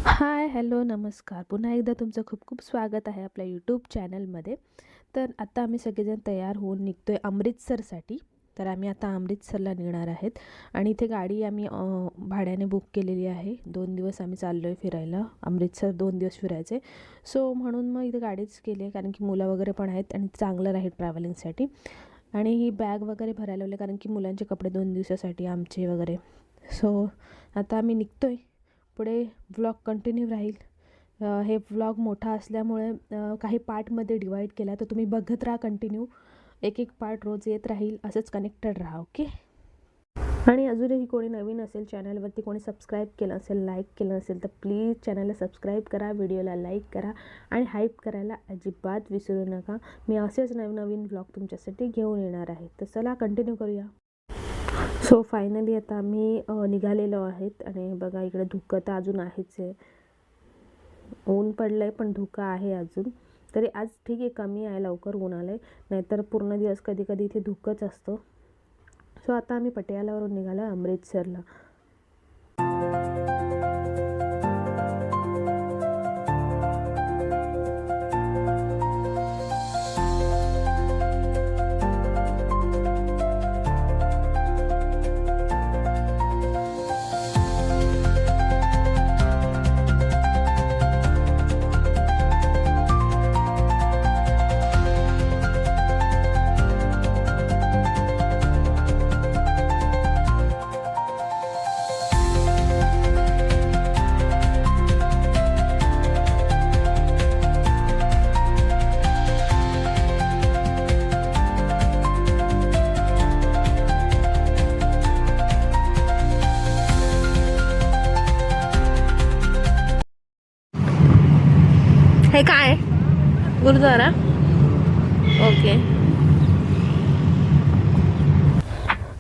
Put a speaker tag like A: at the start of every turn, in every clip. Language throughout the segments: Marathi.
A: हाय, हॅलो, नमस्कार. पुन्हा एकदा तुमचं खूप खूप स्वागत आहे आपल्या यूट्यूब चॅनलमध्ये. तर आता आम्ही सगळेजण तयार होऊन निघतो आहे अमृतसरसाठी. तर आम्ही आता अमृतसरला निघणार आहेत आणि इथे गाडी आम्ही भाड्याने बुक केलेली आहे. 2 दिवस आम्ही चाललो आहे फिरायला. अमृतसर 2 दिवस फिरायचे. सो म्हणून मग इथे गाडीच केली आहे, कारण की मुलं वगैरे पण आहेत आणि चांगलं राहील ट्रॅव्हलिंगसाठी. आणि ही बॅग वगैरे भरायला लावली, कारण की मुलांचे कपडे 2 दिवसासाठी आमचे वगैरे. सो आता आम्ही निघतो आहे. पुढे व्लॉग कंटिन्यू राहील. हे व्लॉग मोठा असल्यामुळे काही पार्टमध्ये डिवाईड केला, तर तुम्ही बघत राहा कंटिन्यू. एक एक पार्ट रोज येत राहील, असंच कनेक्टेड राहा. ओके. आणि अजूनही कोणी नवीन असेल चॅनलवरती, कोणी सबस्क्राईब केलं असेल, लाईक केलं असेल, तर प्लीज चॅनलला सबस्क्राईब करा, व्हिडिओला लाईक करा आणि हाईप करायला अजिबात विसरू नका. मी असेच नवीन नवीन व्लॉग तुमच्यासाठी घेऊन येणार आहे. तर चला कंटिन्यू करूया. सो फायनली आता आम्ही निघालेलो आहेत आणि बघा इकडे धुकं तर अजून आहेच आहे. ऊन पडलं आहे पण धुकं आहे अजून. तरी आज ठीक आहे, कमी आहे, लवकर ऊन आलं आहे. नाहीतर पूर्ण दिवस कधी कधी इथे धुकंच असतं. सो आता आम्ही पटियालावरून निघालो अमृतसरला. हे काय गुरुद्वारा? ओके.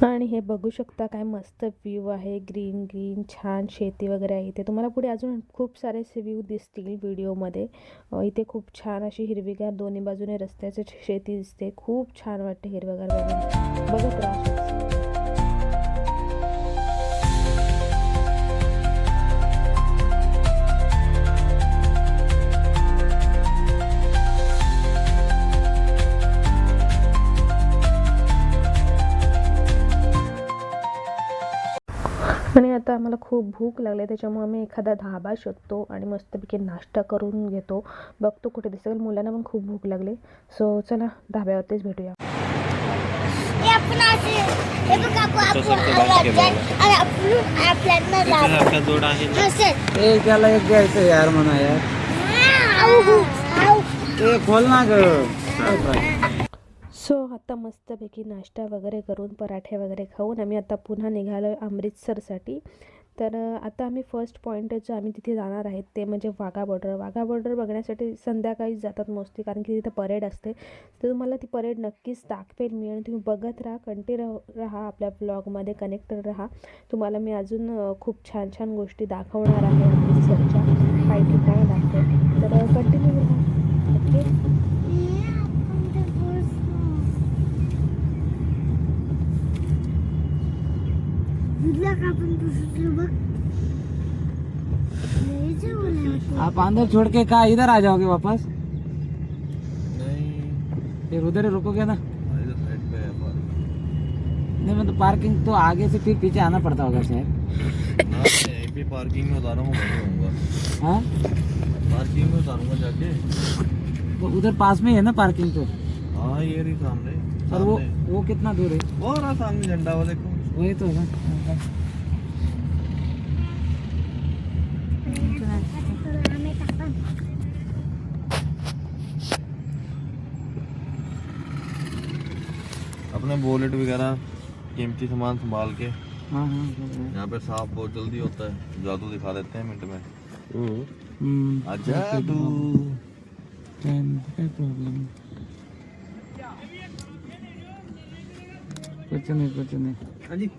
A: आणि हे बघू शकता, काय मस्त व्ह्यू आहे. ग्रीन ग्रीन छान शेती वगैरे आहे इथे. तुम्हाला पुढे अजून खूप सारे व्ह्यू दिसतील व्हिडिओमध्ये. इथे खूप छान अशी हिरवीगार दोन्ही बाजूने रस्त्याची शेती दिसते. खूप छान वाटते हिरवगार बघून. बघत राहा. आणि आता आम्हाला खूप भूक लागली आहे, त्याच्यामुळे आम्ही एखादा धाबा शोधतो आणि मस्तपैकी नाश्ता करून घेतो. बघतो कुठे दिसेल. मुलांना पण खूप भूक लागली. सो चला धाब्यावरतीच भेटूया.
B: त्याला एक घ्यायचं यार म्हणा यार. ते खोल ना ग.
A: सो आता मस्तपैकी नाश्ता वगैरे करून पराठे वगैरे खाऊन आम्ही आता पुन्हा निघालो आहे अमृतसरसाठी. तर आता आम्ही फर्स्ट पॉईंट जो आम्ही तिथे जाणार आहेत ते म्हणजे वाघा बॉर्डर. वाघा बॉर्डर बघण्यासाठी संध्याकाळीच जातात मोस्टली, कारण की तिथं परेड असते. तर तुम्हाला ती परेड नक्कीच दाखवेल मी आणि तुम्ही बघत राहा, कंटिन्यू राहा, आपल्या ब्लॉगमध्ये कनेक्टेड राहा. तुम्हाला मी अजून खूप छान छान गोष्टी दाखवणार आहे अमृतसरच्या, काही ठिकाणं दाखवेल. तर कंटिन्यू राहा. ओके.
B: आप अंदर छोड़ के कहा इधर आ जाओगे वापस?
C: नहीं,
B: फिर उधर ही रुकोगे ना?
C: इधर साइड पे है पार्किंग।
B: नहीं मतलब पार्किंग तो आगे से फिर पीछे आना पड़ता होगा शायद।
C: हाँ, मैं यहीं पे पार्किंग में उतारूंगा, वहीं होऊंगा।
B: हाँ
C: पार्किंग में उतारूंगा जाके।
B: तो उधर पास में है ना पार्किंग तो?
C: हाँ, ये रही सामने।
B: और वो कितना दूर है?
C: वो रहा सामने झंडा वाले को।
B: वही तो है ना।
C: अपने वॉलेट वगैरह कीमती सामान संभाल के।
B: हाँ हाँ
C: यहाँ पे साफ बहुत जल्दी होता है, जादू दिखा देते हैं मिनट में। जादू।
B: प्रॉब्लम कुछ नहीं।
C: हाँ जी।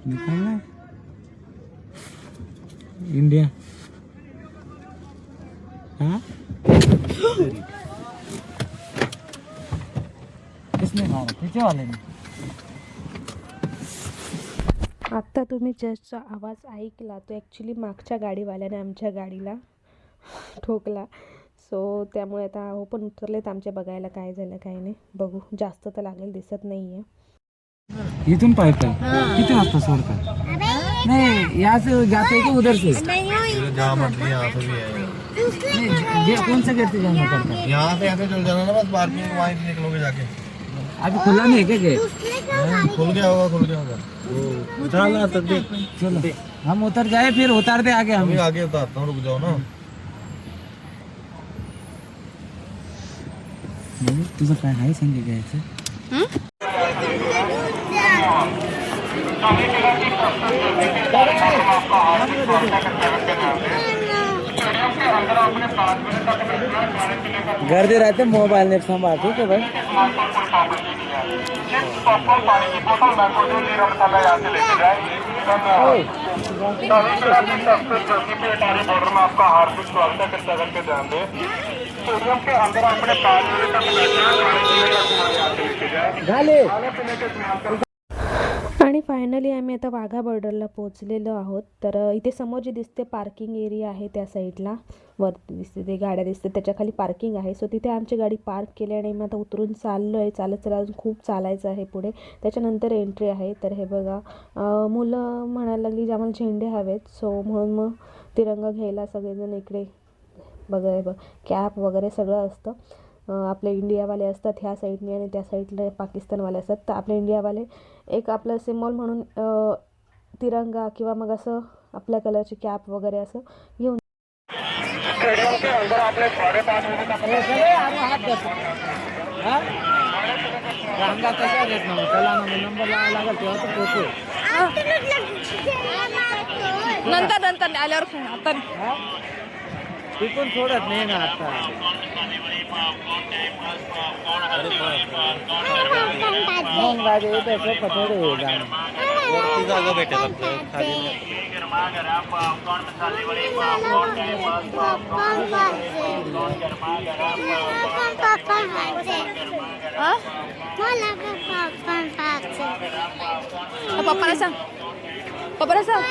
B: निकलना है इंडिया। हाँ किसने मारा? पीछे वाले ने।
A: आत्ता तुम्ही जस्टचा आवाज ऐकला तो ॲक्च्युली मागच्या गाडीवाल्याने आमच्या गाडीला ठोकला. सो त्यामुळे आता हो पण उतरलेत आमच्या बघायला काय झालं काय नाही. बघू, जास्त तर लागेल दिसत नाही आहे.
B: इथून पाईप आहे किती वाजता सोडतात? नाही यहाँ से जाते हैं कि उधर से?
C: जहाँ मर्जी यहाँ से भी है।
B: नहीं, कौन सा गेट से जाना पड़ता है?
C: यहाँ से ऐसे चल जाना ना, बस पार्किंग वहीं से निकलोगे जाके।
B: अभी खुला नहीं है क्या गेट?
C: खुल गया होगा, खुल गया होगा। उतारना तक देख,
B: चलो हम उतर जाए फिर उतार दे आगे हम.
C: अभी आगे उतारता हूँ, रुक जाओ ना।
B: तुझं काय आहे सांगे घ्यायचं? गर्दी रहते मोबाइल नेट संभाल, ठीक है भाई.
A: आणि फायनली आम्ही आता वाघा बॉर्डरला पोहोचलेलो आहोत. तर इथे समोर जे दिसते पार्किंग एरिया आहे त्या साईडला वरती दिसते ते गाड्या दिसते त्याच्या खाली पार्किंग आहे. सो तिथे आमची गाडी पार्क केली आणि मग आता उतरून चाललो आहे. चालत अजून खूप चालायचं आहे पुढे. त्याच्यानंतर एंट्री आहे. तर हे बघा, मुलं म्हणायला लागली आम्हाला झेंडे हवेत. सो म्हणून मग तिरंगा घ्यायला सगळेजण इकडे बघा कॅप वगैरे सगळं असतं. आपले इंडियावाले असतात ह्या साईडने आणि त्या साईडला पाकिस्तानवाले असतात. तर आपले इंडियावाले एक आपलं सिम्बॉल म्हणून तिरंगा किंवा मग असं आपल्या कलरची कॅप वगैरे असं घेऊन
D: नंतर आल्यावर फोन आता
B: पण सोडत नाही ना आता. मग राजे येते थोडे
C: वरती जागा भेटेल आपल्याला, खाली नाही.
D: पप्पाला सांग, पप्पाला सांग,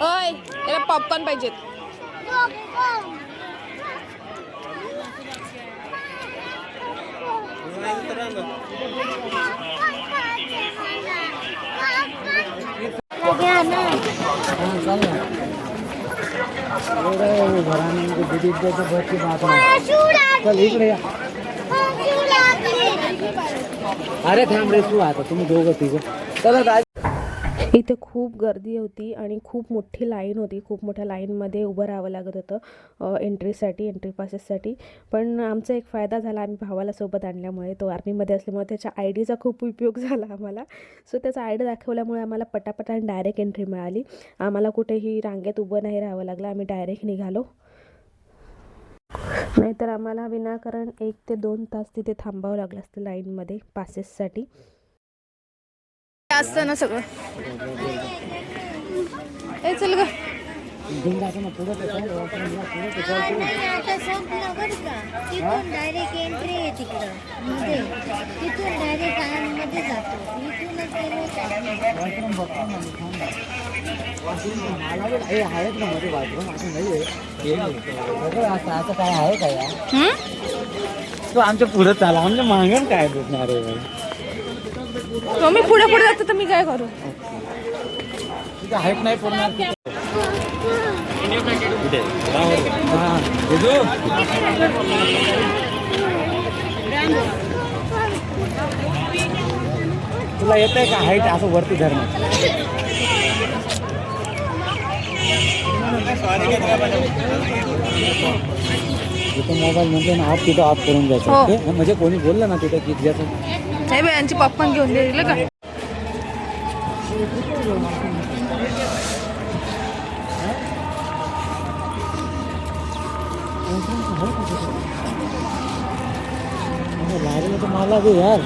D: ओय त्याला पॉपकॉर्न पाहिजेत.
B: चल इकडे या. अरे थांब रे तू, आता तुम्ही दोघं तिघं चला.
A: इथे खूप गर्दी होती आणि खूप मोठी लाईन होती. खूप मोठ्या लाईनमध्ये उभं राहावं लागत होतं एंट्री पासेससाठी. पण आमचा एक फायदा झाला, आम्ही भावाला सोबत आणल्यामुळे. तो आर्मीमध्ये असल्यामुळे त्याच्या आय डीचा खूप उपयोग झाला आम्हाला. सो त्याचा आय डी दाखवल्यामुळे आम्हाला पटापट आणि डायरेक्ट एंट्री मिळाली. आम्हाला कुठेही रांगेत उभं नाही राहावं लागलं. आम्ही डायरेक्ट निघालो. नाहीतर आम्हाला विनाकारण 1 ते 2 तास तिथे थांबावं लागलं असतं लाईनमध्ये पासेससाठी.
D: असतं ना सगळं. ए चल ग.
E: डायरेक्ट एंट्री आहे तिकडं मध्ये, तिथून डायरेक्ट आतमध्ये जातो.
B: आहेत ना मध्ये बाथरूम, असं नाही असं काय आहे का यार? तो आमच्या पुढे चाला, आमच्या मागण काय भेटणार आहे?
D: मी पुढे जातो तर मी काय करू?
B: तिथे हाईट नाही पडणार. तुला येत आहे का हाईट असं वरती धरणं? जिथं मोबाईल म्हणजे ना ऑफ, तिथं ऑफ करून द्यायचं. म्हणजे कोणी बोललं ना तिथं की ज्याचं
D: नाही बाई, यांची पॉपकॉर्न घेऊन दिलं का?
B: लागलं तर मला दे यार.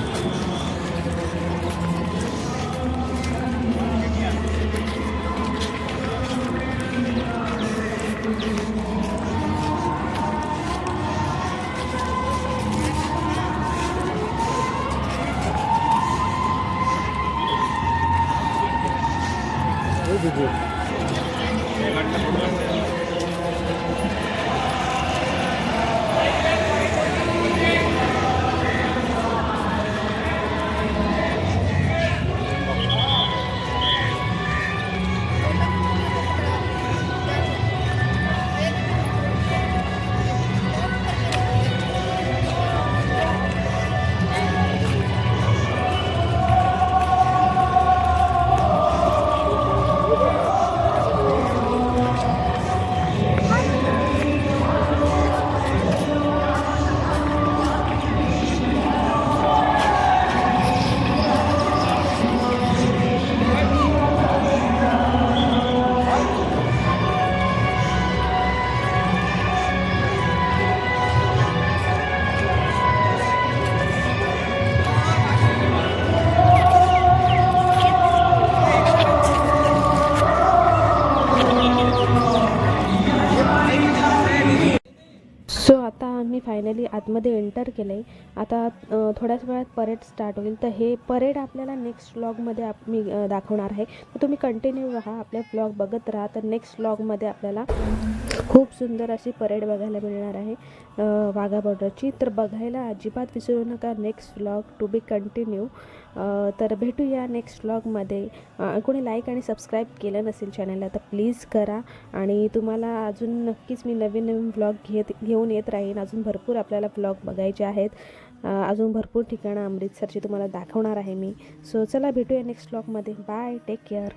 A: आम्ही फायनली आतमध्ये एंटर केलं आहे. आता थोड्याच वेळात परेड स्टार्ट होईल. तर हे परेड आपल्याला नेक्स्ट व्लॉगमध्ये मी दाखवणार आहे. तर तुम्ही कंटिन्यू राहा, आपले व्लॉग बघत राहा. तर नेक्स्ट व्लॉगमध्ये आपल्याला खूप सुंदर अशी परेड बघायला मिळणार आहे वाघा बॉर्डरची. तर बघायला अजिबात विसरू नका. Next vlog to be continue. तर भेटूया नेक्स्ट व्लॉगमध्ये. कोणी लाईक आणि सबस्क्राईब केलं नसेल चॅनलला तर प्लीज करा. आणि तुम्हाला अजून नक्कीच मी नवीन नवीन व्लॉग घेऊन येत राहीन. अजून भरपूर आपल्याला व्लॉग बघायचे आहेत. अजून भरपूर ठिकाणं अमृतसरची तुम्हाला दाखवणार आहे मी. सो चला भेटूया नेक्स्ट व्लॉगमध्ये. Bye, take care.